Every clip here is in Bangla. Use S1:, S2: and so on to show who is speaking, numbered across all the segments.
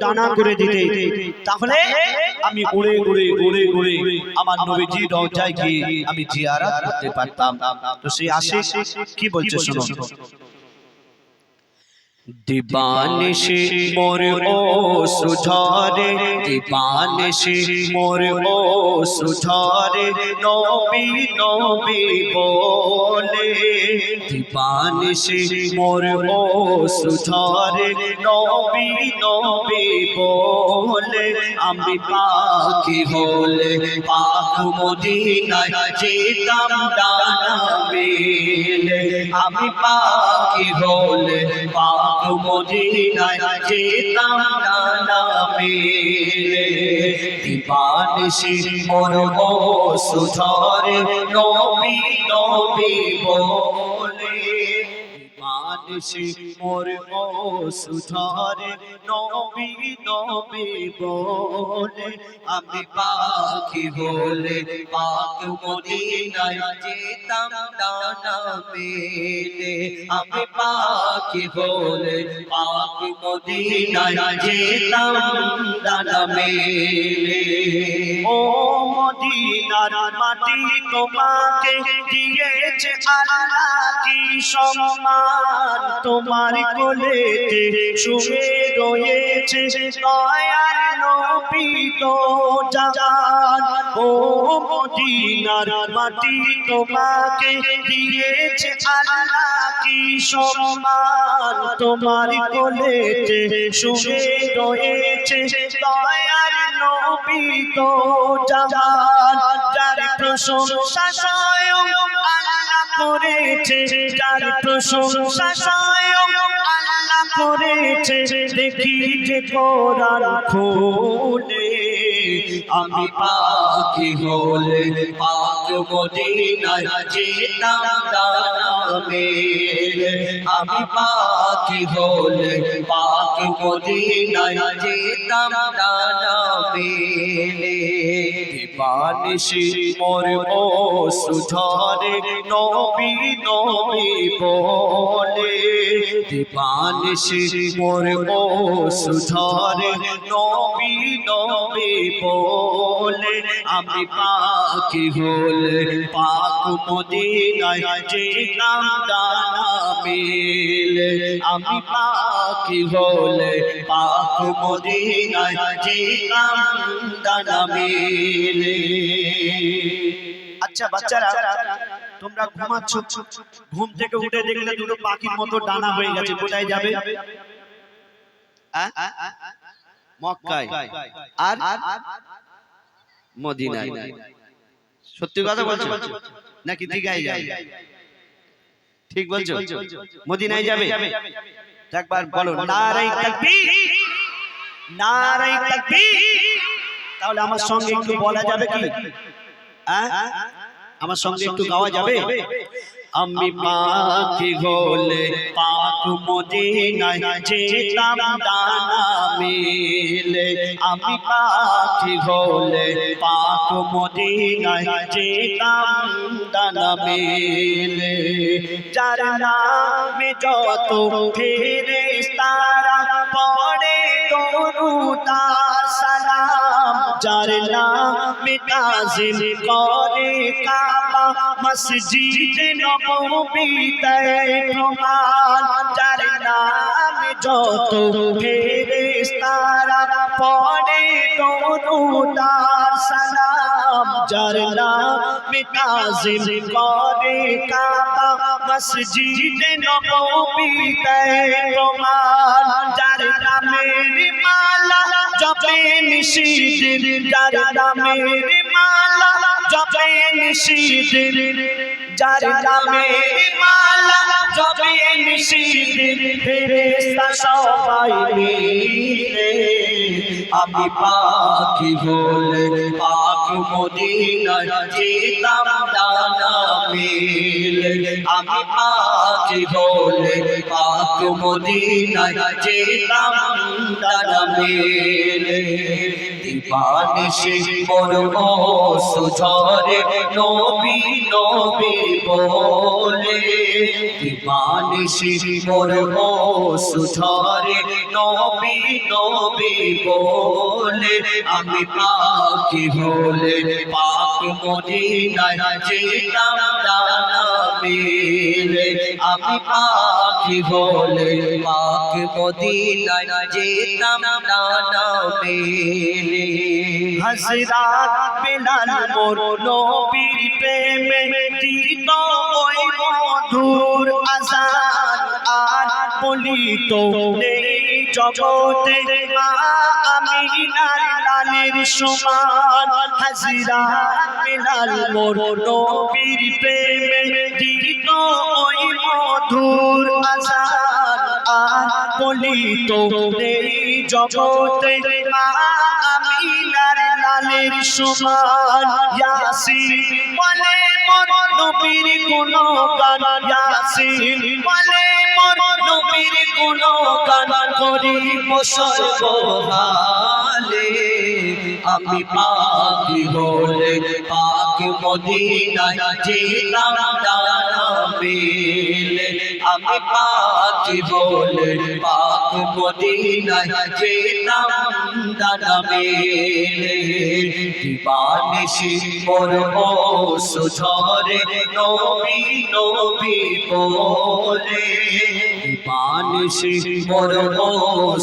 S1: ডানা করে দিতে, তাহলে আমি উড়ে উড়ে উড়ে উড়ে আমার নবীজি রওজায় গিয়ে আমি জিয়ারত করতে পারতাম। তো সেই আশিক কি বলছে শুনুন। দিবানিশি মোর অশ্রু ঝরে, দিবানিশি মোর অশ্রু ঝরে, নবী নবী বলে। দিবানিশি মোর অশ্রু ঝরে, নবী নবী বলে। আমি পাখি হলে পাক মদিনায় যেতাম ডানা মেলে। আমি পাখি হলে পাক মদিনায় যেতাম ডানা মেলে। দিবানিশি মোর অশ্রু ঝরে, নবী নবী বলে। দিবানিশি মোর অশ্রু ঝরে, নবী নবী বলে। আমি পাখি হলে পাক মদিনায় যেতাম ডানা মেলে। আমি পাখি হলে পাক মদিনায় যেতাম ডানা মেলে। ও মদিনার মাটি তোমাকে দিয়েছে আল্লাহ কি সম্মান। তোমার কোলেতে শুয়ে রয়েছে দয়ার নবী তো জান। ও মদিনার মাটি তোমাকে দিয়েছে আল্লাহ কি সম্মান। তোমার কোলেতে শুয়ে রয়েছে দয়ার নবী তো জান। যার প্রশংসা স্বয়ং আল্লাহ করেছে, যার প্রশংসা স্বয়ং আল্লাহ করেছে। দেখি যে কোরআন খুলে। আমি পাখি হলে পাক মদিনায় যেতাম ডানা মেলে। আমি পাখি হলে পাক মদিনায় যেতাম ডানা মেলে। দিবানিশি মোর অশ্রু ঝরে, নবী নবী বলে। দিবানিশি মোর অশ্রু ঝরে, নবী নবী বলে। আমি পাখি হলে পাক মদিনায় যেতাম ডানা মেলে। আমি পাখি হলে পাক মদিনায় যেতাম ডানা মেলে। আচ্ছা বাচ্চারা, তোমরা ঘুমাচ্ছ, ঘুম থেকে উঠে দেখলে দুটো পাখির মতো ডানা হয়ে গেছে, কোথায় যাবে? মক্কায় আর মদিনায়। সত্যি কথা বলছো নাকি দিঘায় যাবে? ঠিক বলছো, মদিনায় যাবে। একবার বলো নারে তাকবীর, নারে তাকবীর। তাহলে আমার সঙ্গে একটু বলা যাবে কি? আমার সঙ্গে একটু গাওয়া যাবে? আমি পাখি হলে পাক মদিনায় যেতাম ডানা মেলে। আমি পাখি হলে পাক মদিনায় যেতাম ডানা মেলে। যার নামে যত ফেরেশতারা পড়ে দরুদ আর সালাম। যার নামে তাজিম করে কাবা মসজিদে নববীতে প্রমাণ। যার নামে যত ফেরেশতারা পড়ে দরুদ আর সালাম। যার নামে তাজিম করে কাবা মসজিদে নববীতে প্রমাণ। যার নামের মালা জপে নিশিদিন, যার নামের মালা জপে নিশিদিন। যার নামের মালা জপে নিশিদিন, ফেরেশতা সবাই মিলে। আমি পাখি হলে পাক মদিনায় যেতাম ডানা মেলে। আমি পাখি হলে পাক মদিনায় যেতাম ডানা মেলে।
S2: দিবানিশি মোর সুঝরে নবী নবী বলে দিবানিশি মোর সুঝরে নবী নবী বলে আমি পাখি হলে পাক মদিনায় যেতাম ডানা মেলে আমি পাখি হলে পাক মদিনায় যেতাম ডানা মেলে
S1: হযরত বেলাল মোর নবীর প্রেমে দিত ওই মধুর আযান আর বলিত নেই জগতে মা আমিনার লালের সমান হযরত বেলাল মোর নবীর প্রেমে দিত ওই মধুর আযান আর বলিত নেই জগতে মা আমিনার লালের সমান ইয়াসিন বলে মোর নবীর গুণগান ইয়াসিন বলে মোর নবীর গুণগান করিব সর্বহালে আমি পাখি হলে পাক মদিনায় যেতাম ডানা মেলে আমি পাখি হলে পাক মদিনায় যেতাম ডানা মেলে দিবানিশি মোর সুঝরে নবী নবী বলে দিবানিশি মোর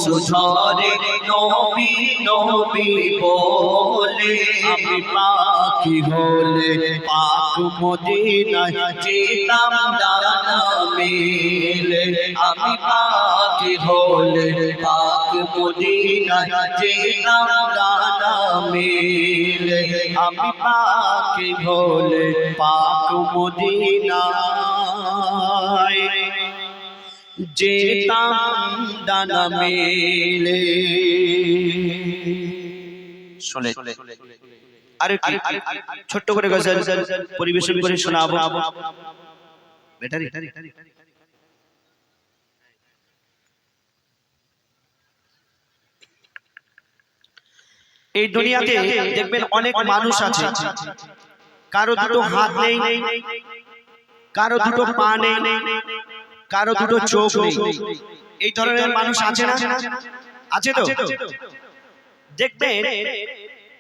S1: সুঝরে নবী নবী বলে আমি পাখি হলে পাক মদিনায় যেতাম ডানা মেলে আমি পাখি হলে পাক মদিনায় যেতাম ডানা মেলে আমি পাখি হলে পাক মদিনায় যেতাম ডানা মেলে শুনে আরে ছোট্ট করে গজল পরিবেশন করে শোনাবো ব্যাটারি এই দুনিয়াতে দেখবেন অনেক মানুষ আছে কারো দুটো হাত নেই কারো দুটো পা নেই কারো দুটো চোখ নেই এই ধরনের মানুষ আছে না আছে তো দেখবেন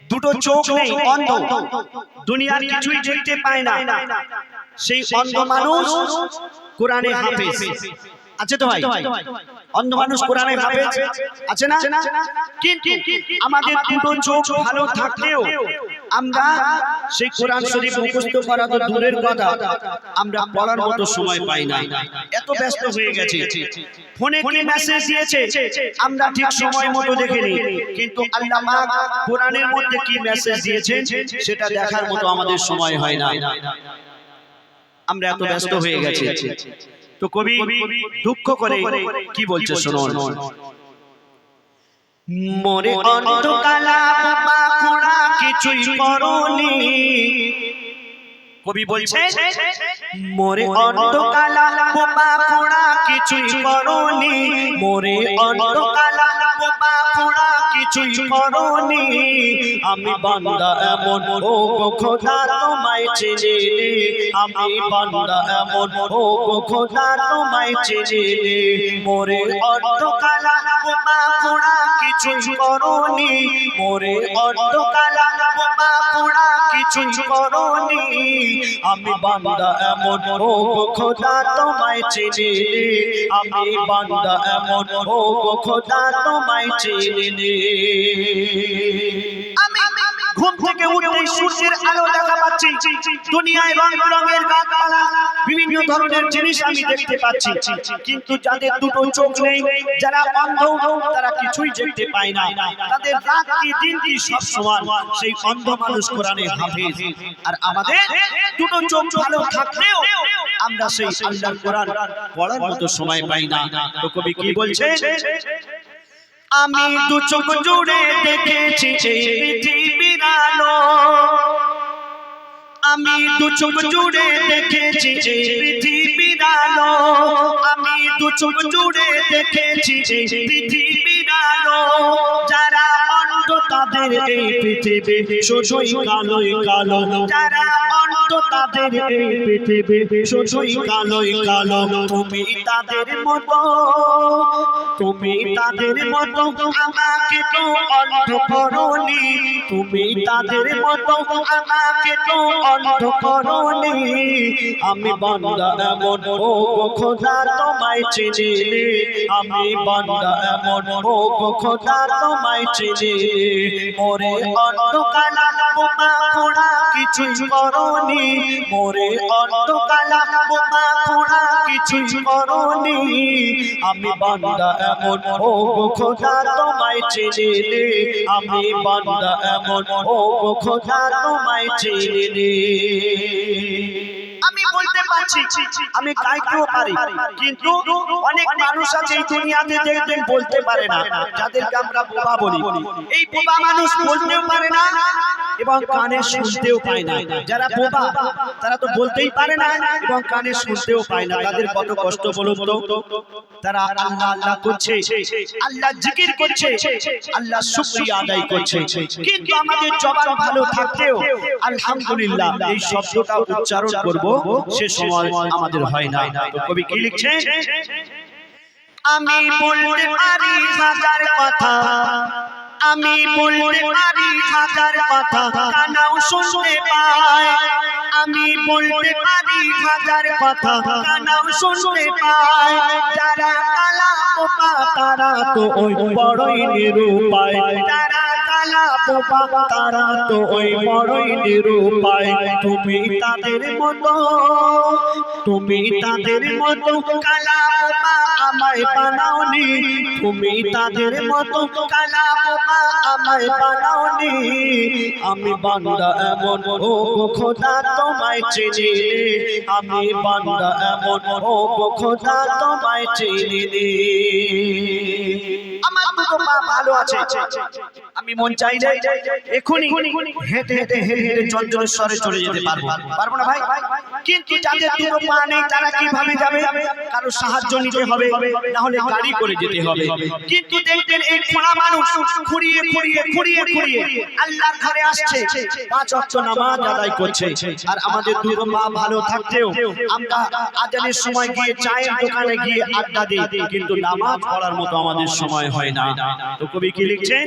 S1: দুটো চোখ নেই অন্ধ দুনিয়ার কিছুই দেখতে পায় না সেই অন্ধ মানুষ কোরআনে হাফেজ আছে তো ভাই অন্ধ মানুষ কোরআনে হাফেজ আছে না কিন্তু আমাদের দুটো চোখ ভালো থাকলেও আমরা সেই কোরআন শরীফ মুখস্থ করা তো দূরের কথা আমরা পড়ার মতো সময় পাই না এত ব্যস্ত হয়ে গেছে ফোনে কি মেসেজ দিয়েছে আমরা ঠিক সময় মতো দেখিনি কিন্তু আল্লাহ পাক কোরআনের মধ্যে কি মেসেজ দিয়েছেন সেটা দেখার মতো আমাদের সময় হয় না আমরা এত ব্যস্ত হয়ে গেছি তো কবি দুঃখ করে কি বলছে শুনুন মোরে অন্ধকালা বাবা খোড়া কিছুই করনি কবি বলছে মোরে অন্ধকালা বাবা খোড়া কিছুই করনি মোরে অন্ধকালা বাবা খোড়া কিছুই করনি আমি বান্দা এমন ও খোদা তোমায় চেনে আমি বান্দা এমন ও খোদা তোমায় চেনে মোরে অন্ধকালা বাবা খোড়া কিছুই করনি মোরে অন্ধকালা বাবা খোড়া কিছুই করনি আমি বান্দা এমন ও খোদা তোমায় চেনে আমি বান্দা এমন ও খোদা তোমায় চেনে ঘুম থেকে উঠতেই সূর্যের আলো দেখা পাচ্ছি দুনিয়ায় রং রঙের গাছপালা বিভিন্ন ধরনের জিনিস আমি দেখতে পাচ্ছি কিন্তু যাদের দুটো চোখ নেই যারা অন্ধ তারা কিছুই দেখতে পায় না তাদের রাত কি দিন কি সব সমান সেই অন্ধ মানুষ কোরআনে হাফেজ আর আমাদের দুটো চোখ ভালো থাকলেও আমরা সেই আল্লাহর কোরআন পড়ার মতো সময় পাই না তো কবি কি বলছে আমি দু চোখ জুড়ে দেখেছি এই পৃথিবীর আলো আমি দু চোখ জুড়ে দেখেছি এই পৃথিবীর আলো আমি দু চোখ জুড়ে দেখেছি এই পৃথিবীর আলো যারা অন্ধ তাদের তাদের এই পৃথিবী শুধুই কালোই কালো, যারা অন্ধ তাদের এই পৃথিবী শুধুই কালোই কালো। তুমি তাদের মতো, তুমি তাদের মতো আমাকে তো অন্ধ করনি, তুমি তাদের মতো আমাকে তো অন্ধ করনি। আমি বান্দা এমন ও খোদা তোমায় চিনি, আমি বান্দা এমন ও খোদা তোমায় চিনি। মোরে অন্ধ কালা বোমা খোড়া কিছুই করনি, মোরে অন্ধ কালা বোমা খোড়া কিছুই করনি। আমি বান্দা এমন ও খোদা তোমায় চিনি, আমি বান্দা এমন ও খোদা তোমায় চিনি। আমি বলতে পারছি, আমি গাইতেও পারি, কিন্তু অনেক মানুষ আছে এই দুনিয়াতে দেখবেন বলতে পারে না, যাদেরকে আমরা বোবা বলি। এই বোবা মানুষ বলতেও পারে না এবং কানে শুনতেও পায় না। যারা বোবা তারা তো বলতেই পারে না এবং কানে শুনতেও পায় না। তাদের কত কষ্ট বলুন তো। তারা আল্লাহ আল্লাহ করছে, আল্লাহ জিকির করছে, আল্লাহ শুকরিয়া আদায় করছে, কিন্তু আমাদের জবান ভালো থাকতেও আলহামদুলিল্লাহ এই শব্দটা উচ্চারণ করব সে সময় আমাদের হয় না। তো কবি কি লিখছে? আমি বলতে পারি হাজার কথা, আমি বলতে পারি হাজার কথা, কানাও শুনতে পায়। আমি বলতে পারি হাজার কথা, কানাও শুনতে পায়। যারা কালা বোবা তারা তো ওই বড়ই নিরুপায়, যারা কালা বোবা তারা তো ওই বড়ই নিরুপায়। তুমি তাদের মতো, তুমি তাদের মতো কালা বোবা আমায় বানাওনি, তুমি তাদের মতো কালা বোবা আমায় বানাওনি। আমি বান্দা এমন ও খোদা তোমায় চিনি, আমি বান্দা এমন ও খোদা তোমায় চিনি। আমার দুটো পা ভালো আছে, আমি মন চাইলে এখনই হেঁটে হেঁটে হেঁটে হেঁটে চঞ্চলেশ্বরে চলে যেতে পারবো, পারবো না ভাই? কিন্তু যাদের দুটো পা নেই তারা কিভাবে যাবে? কারো সাহায্য নিতে হবে, না হলে গাড়ি করে যেতে হবে। কিন্তু দেখবেন এই খোঁড়া মানুষ খুঁড়িয়ে খুঁড়িয়ে খুঁড়িয়ে খুঁড়িয়ে আল্লাহর ঘরে আসছে, 5 ওয়াক্ত নামাজ আদায় করছে। আর আমাদের দুটো পা ভালো থাকতেও আমরা আজানের সময় গিয়ে চায়ের দোকানে গিয়ে আড্ডা দিই, কিন্তু নামাজ পড়ার মতো আমাদের সময় হয় না। তো কবি কি লিখছেন?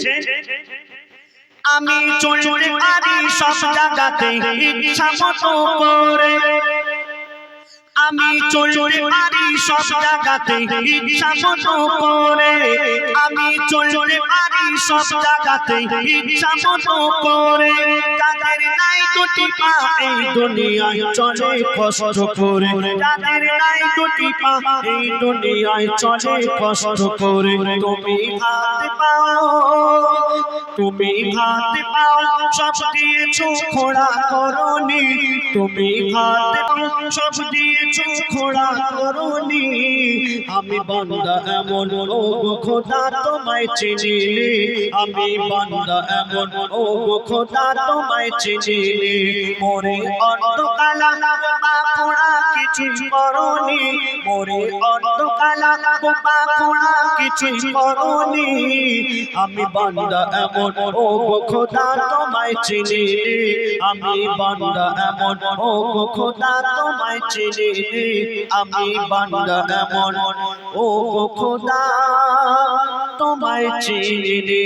S1: আমি চলতে পারি সব জায়গাতে ইচ্ছা মতো করে, আমি চলতে পারি সব জায়গাতে ইচ্ছা মতো করে, আমি চলতে পারি সব জায়গাতে ইচ্ছা মতো করে। যাদের নাই দুটি পা এই দুনিয়ায় চলে কষ্ট করে, যাদের নাই দুটি পা এই দুনিয়ায় চলে কষ্ট করে। তুমি হাত পাও, তুমি হাত পাও সব দিয়েছো খোড়া করনি, তুমি হাত পাও সব দিয়েছো খোড়া করনি। আমি বান্দা এমন ও খোদা তোমায় চিনি, আমি বান্দা এমন ও খোদা তোমায় চিনি। মোরে অন্ধ কালা বোবা খোড়া কিছুই করনি, মোরে অন্ধ কালা বোবা খোড়া কিছুই করনি। আমি বান্দা এমন ও খোদা তোমায় চিনি, আমি বান্দা এমন ও খোদা তোমায় চিনি, আমি বান্দা এমন ও খোদা তোমায় চিনি।